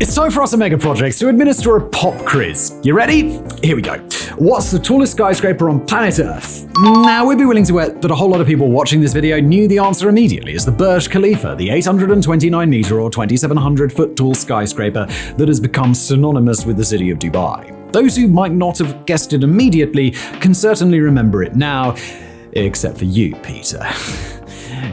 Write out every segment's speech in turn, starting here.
It's time for us at Mega Projects to administer a pop quiz. You ready? Here we go. What's the tallest skyscraper on planet Earth? Now, we'd be willing to bet that a whole lot of people watching this video knew the answer immediately as the Burj Khalifa, the 829-meter or 2,700-foot tall skyscraper that has become synonymous with the city of Dubai. Those who might not have guessed it immediately can certainly remember it now, except for you, Peter.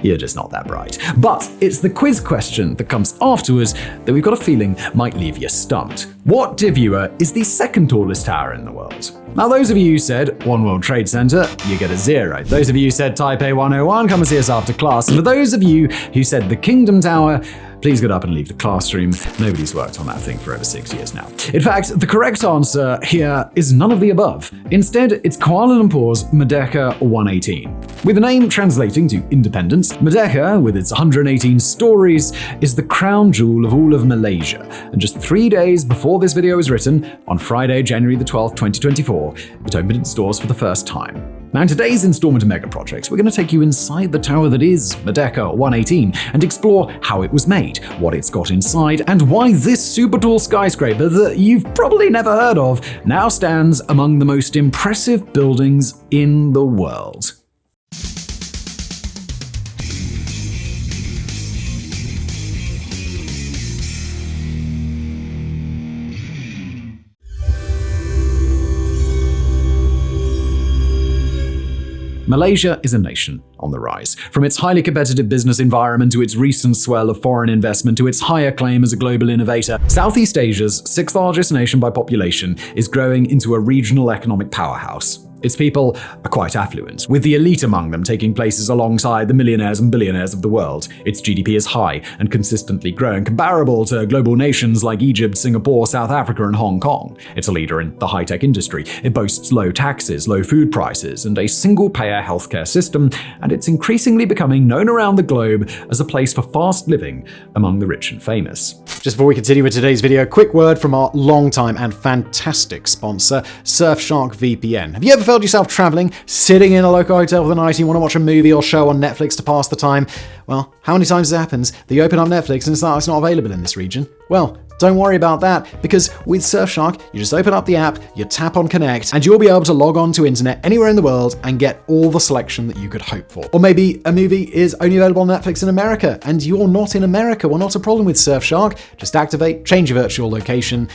You're just not that bright. But it's the quiz question that comes afterwards that we've got a feeling might leave you stumped. What, dear viewer, is the second tallest tower in the world? Now, those of you who said One World Trade Center, you get a 0. Those of you who said Taipei 101, come and see us after class. And for those of you who said the Kingdom Tower, please get up and leave the classroom. Nobody's worked on that thing for over 6 years now. In fact, the correct answer here is none of the above. Instead, it's Kuala Lumpur's Merdeka 118. With the name translating to independence, Merdeka, with its 118 stories, is the crown jewel of all of Malaysia. And just 3 days before this video was written, on Friday, January the 12th, 2024, it opened its doors for the first time. Now, in today's installment of Mega Projects, we're going to take you inside the tower that is Merdeka 118 and explore how it was made, what it's got inside, and why this super tall skyscraper that you've probably never heard of now stands among the most impressive buildings in the world. Malaysia is a nation on the rise. From its highly competitive business environment to its recent swell of foreign investment to its high acclaim as a global innovator, Southeast Asia's sixth largest nation by population is growing into a regional economic powerhouse. Its people are quite affluent, with the elite among them taking places alongside the millionaires and billionaires of the world. Its GDP is high and consistently growing, comparable to global nations like Egypt, Singapore, South Africa, and Hong Kong. It's a leader in the high-tech industry. It boasts low taxes, low food prices, and a single-payer healthcare system, and it's increasingly becoming known around the globe as a place for fast living among the rich and famous. Just before we continue with today's video, a quick word from our longtime and fantastic sponsor, Surfshark VPN. Have you ever felt yourself traveling, sitting in a local hotel for the night, and you want to watch a movie or show on Netflix to pass the time? Well, how many times it happens that you open up Netflix and it's not available in this region? Well, don't worry about that, because with Surfshark, you just open up the app, you tap on connect, and you'll be able to log on to internet anywhere in the world and get all the selection that you could hope for. Or maybe a movie is only available on Netflix in America, and you're not in America. Well, not a problem with Surfshark. Just activate, change your virtual location,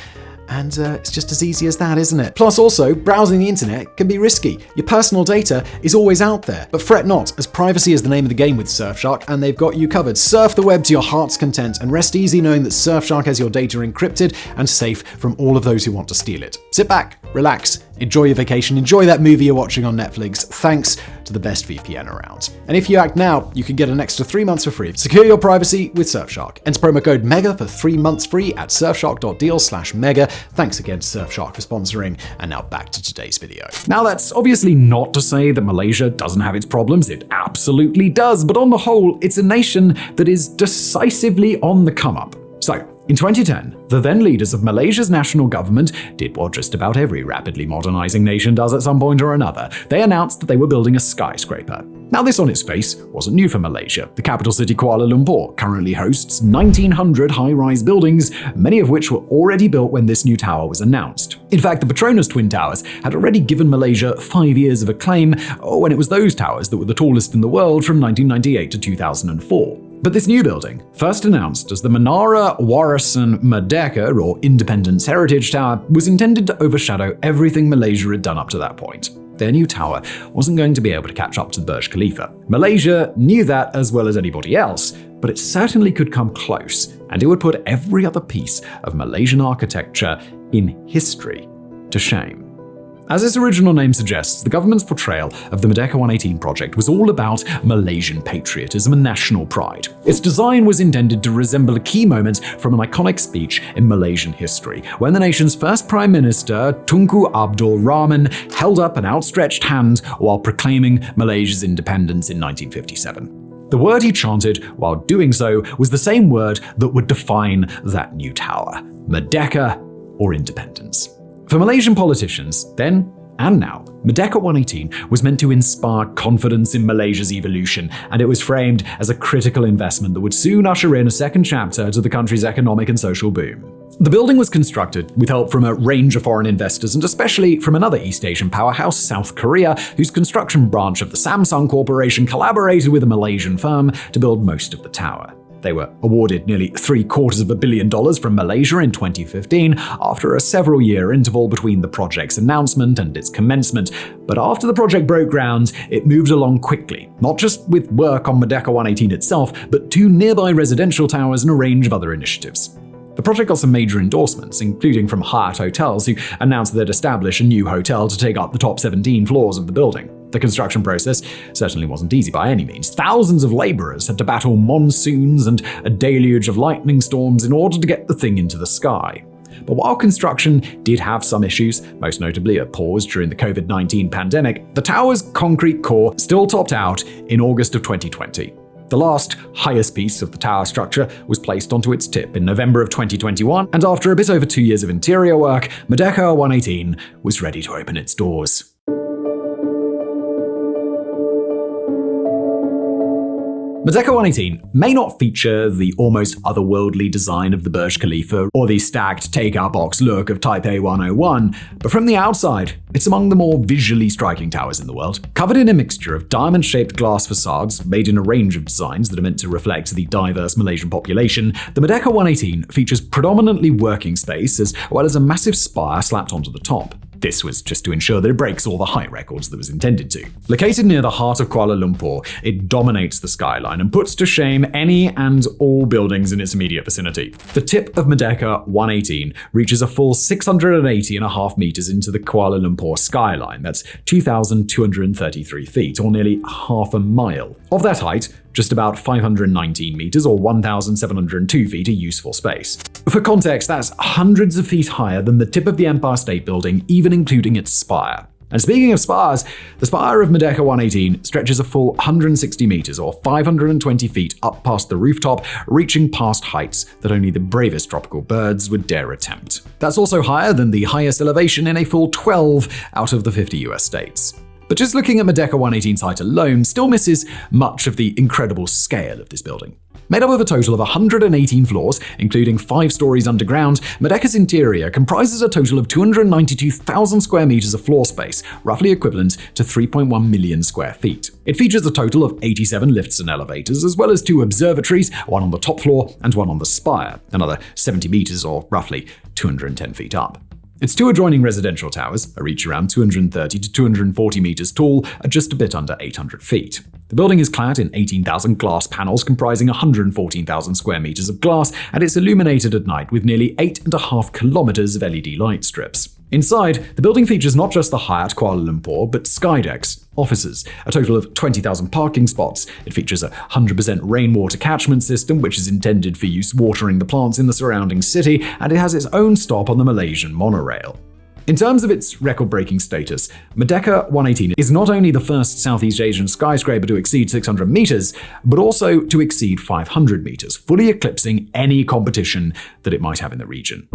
and it's just as easy as that, isn't it? Plus, also, browsing the internet can be risky. Your personal data is always out there. But fret not, as privacy is the name of the game with Surfshark, and they've got you covered. Surf the web to your heart's content, and rest easy knowing that Surfshark has your data encrypted and safe from all of those who want to steal it. Sit back, relax, enjoy your vacation, enjoy that movie you're watching on Netflix, thanks to the best VPN around. And if you act now, you can get an extra 3 months for free. Secure your privacy with Surfshark. Enter promo code MEGA for 3 months free at surfshark.deal/mega. Thanks again to Surfshark for sponsoring, and now back to today's video. Now, that's obviously not to say that Malaysia doesn't have its problems. It absolutely does. But on the whole, it's a nation that is decisively on the come-up. So, in 2010, the then leaders of Malaysia's national government did what just about every rapidly modernizing nation does at some point or another. They announced that they were building a skyscraper. Now, this on its face wasn't new for Malaysia. The capital city Kuala Lumpur currently hosts 1,900 high-rise buildings, many of which were already built when this new tower was announced. In fact, the Petronas Twin Towers had already given Malaysia 5 years of acclaim when it was those towers that were the tallest in the world from 1998 to 2004. But this new building, first announced as the Menara Warisan Merdeka, or Independence Heritage Tower, was intended to overshadow everything Malaysia had done up to that point. Their new tower wasn't going to be able to catch up to the Burj Khalifa. Malaysia knew that as well as anybody else, but it certainly could come close, and it would put every other piece of Malaysian architecture in history to shame. As its original name suggests, the government's portrayal of the Merdeka 118 project was all about Malaysian patriotism and national pride. Its design was intended to resemble a key moment from an iconic speech in Malaysian history, when the nation's first Prime Minister, Tunku Abdul Rahman, held up an outstretched hand while proclaiming Malaysia's independence in 1957. The word he chanted while doing so was the same word that would define that new tower: Merdeka, or independence. For Malaysian politicians, then and now, Merdeka 118 was meant to inspire confidence in Malaysia's evolution, and it was framed as a critical investment that would soon usher in a second chapter to the country's economic and social boom. The building was constructed with help from a range of foreign investors and especially from another East Asian powerhouse, South Korea, whose construction branch of the Samsung Corporation collaborated with a Malaysian firm to build most of the tower. They were awarded nearly $750 million from Malaysia in 2015 after a several-year interval between the project's announcement and its commencement. But after the project broke ground, it moved along quickly, not just with work on Merdeka 118 itself, but 2 nearby residential towers and a range of other initiatives. The project got some major endorsements, including from Hyatt Hotels, who announced they'd establish a new hotel to take up the top 17 floors of the building. The construction process certainly wasn't easy by any means. Thousands of laborers had to battle monsoons and a deluge of lightning storms in order to get the thing into the sky. But while construction did have some issues, most notably a pause during the COVID-19 pandemic, the tower's concrete core still topped out in August of 2020. The last, highest piece of the tower structure was placed onto its tip in November of 2021, and after a bit over 2 years of interior work, Merdeka 118 was ready to open its doors. Merdeka 118 may not feature the almost otherworldly design of the Burj Khalifa or the stacked take-out box look of Taipei 101, but from the outside, it's among the more visually striking towers in the world. Covered in a mixture of diamond-shaped glass facades made in a range of designs that are meant to reflect the diverse Malaysian population, the Merdeka 118 features predominantly working space as well as a massive spire slapped onto the top. This was just to ensure that it breaks all the height records that it was intended to. Located near the heart of Kuala Lumpur, it dominates the skyline and puts to shame any and all buildings in its immediate vicinity. The tip of Merdeka 118 reaches a full 680.5 meters into the Kuala Lumpur skyline. That's 2,233 feet, or nearly half a mile. Of that height, just about 519 meters or 1,702 feet are useful space. For context, that's hundreds of feet higher than the tip of the Empire State Building, even including its spire. And speaking of spires, the spire of Merdeka 118 stretches a full 160 meters or 520 feet up past the rooftop, reaching past heights that only the bravest tropical birds would dare attempt. That's also higher than the highest elevation in a full 12 out of the 50 US states. But just looking at Merdeka 118's height alone still misses much of the incredible scale of this building. Made up of a total of 118 floors, including 5 stories underground, Merdeka's interior comprises a total of 292,000 square meters of floor space, roughly equivalent to 3.1 million square feet. It features a total of 87 lifts and elevators, as well as 2 observatories, one on the top floor and one on the spire, another 70 meters or roughly 210 feet up. Its 2 adjoining residential towers are each around 230 to 240 meters tall at just a bit under 800 feet. The building is clad in 18,000 glass panels comprising 114,000 square meters of glass, and it's illuminated at night with nearly 8.5 kilometers of LED light strips. Inside, the building features not just the Hyatt Kuala Lumpur, but skydecks, offices, a total of 20,000 parking spots. It features a 100% rainwater catchment system, which is intended for use watering the plants in the surrounding city, and it has its own stop on the Malaysian monorail. In terms of its record-breaking status, Merdeka 118 is not only the first Southeast Asian skyscraper to exceed 600 meters, but also to exceed 500 meters, fully eclipsing any competition that it might have in the region.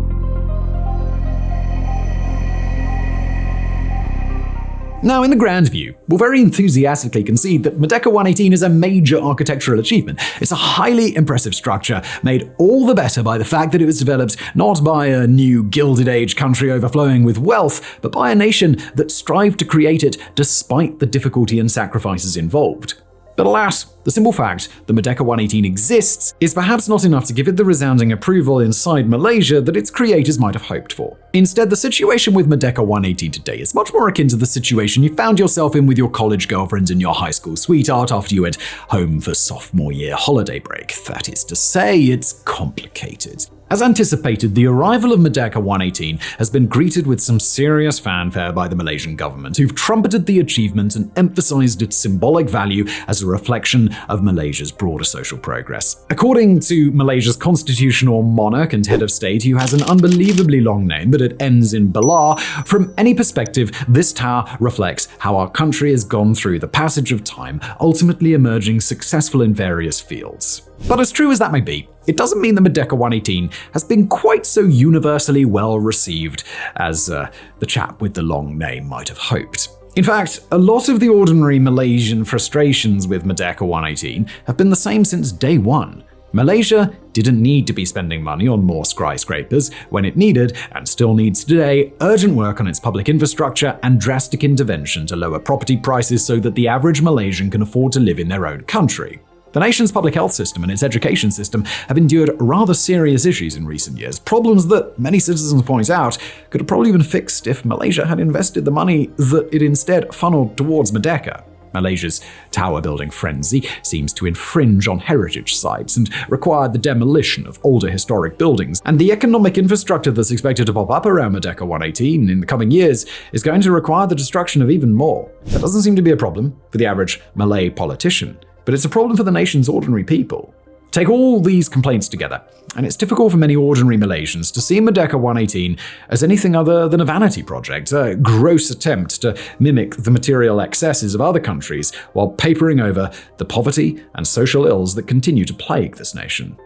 Now, in the grand view, we'll very enthusiastically concede that Merdeka 118 is a major architectural achievement. It's a highly impressive structure, made all the better by the fact that it was developed not by a new Gilded Age country overflowing with wealth, but by a nation that strived to create it despite the difficulty and sacrifices involved. But alas, the simple fact that Merdeka 118 exists is perhaps not enough to give it the resounding approval inside Malaysia that its creators might have hoped for. Instead, the situation with Merdeka 118 today is much more akin to the situation you found yourself in with your college girlfriend and your high school sweetheart after you went home for sophomore year holiday break. That is to say, it's complicated. As anticipated, the arrival of Merdeka 118 has been greeted with some serious fanfare by the Malaysian government, who've trumpeted the achievement and emphasized its symbolic value as a reflection of Malaysia's broader social progress. According to Malaysia's constitutional monarch and head of state, who has an unbelievably long name, but it ends in Balar, from any perspective, this tower reflects how our country has gone through the passage of time, ultimately emerging successful in various fields. But as true as that may be, it doesn't mean that Merdeka 118 has been quite so universally well received as the chap with the long name might have hoped. In fact, a lot of the ordinary Malaysian frustrations with Merdeka 118 have been the same since day one. Malaysia didn't need to be spending money on more skyscrapers when it needed, and still needs today, urgent work on its public infrastructure and drastic intervention to lower property prices so that the average Malaysian can afford to live in their own country. The nation's public health system and its education system have endured rather serious issues in recent years, problems that many citizens point out could have probably been fixed if Malaysia had invested the money that it instead funneled towards Merdeka. Malaysia's tower-building frenzy seems to infringe on heritage sites and require the demolition of older historic buildings, and the economic infrastructure that's expected to pop up around Merdeka 118 in the coming years is going to require the destruction of even more. That doesn't seem to be a problem for the average Malay politician, but it's a problem for the nation's ordinary people. Take all these complaints together, and it's difficult for many ordinary Malaysians to see Merdeka 118 as anything other than a vanity project, a gross attempt to mimic the material excesses of other countries while papering over the poverty and social ills that continue to plague this nation.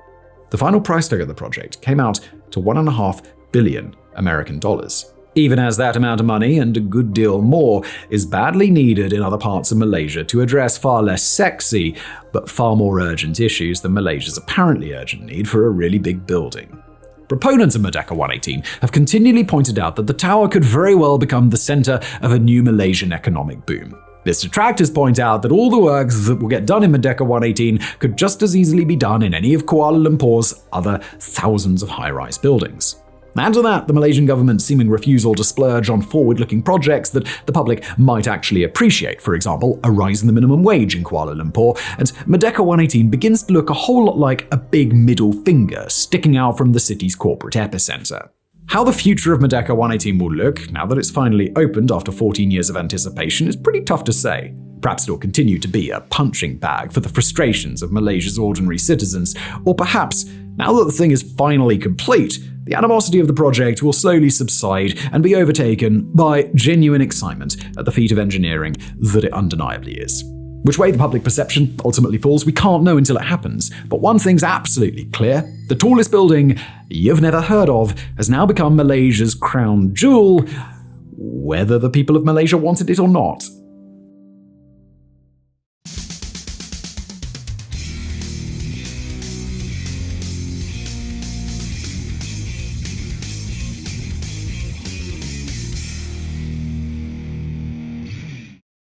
The final price tag of the project came out to $1.5 billion American dollars. Even as that amount of money, and a good deal more, is badly needed in other parts of Malaysia to address far less sexy, but far more urgent issues than Malaysia's apparently urgent need for a really big building. Proponents of Merdeka 118 have continually pointed out that the tower could very well become the center of a new Malaysian economic boom. Its detractors point out that all the work that will get done in Merdeka 118 could just as easily be done in any of Kuala Lumpur's other thousands of high-rise buildings. Add to that the Malaysian government's seeming refusal to splurge on forward-looking projects that the public might actually appreciate, for example, a rise in the minimum wage in Kuala Lumpur, and Merdeka 118 begins to look a whole lot like a big middle finger sticking out from the city's corporate epicenter. How the future of Merdeka 118 will look, now that it's finally opened after 14 years of anticipation, is pretty tough to say. Perhaps it'll continue to be a punching bag for the frustrations of Malaysia's ordinary citizens, or perhaps, now that the thing is finally complete, the animosity of the project will slowly subside and be overtaken by genuine excitement at the feat of engineering that it undeniably is. Which way the public perception ultimately falls, we can't know until it happens, but one thing's absolutely clear: the tallest building you've never heard of has now become Malaysia's crown jewel, whether the people of Malaysia wanted it or not.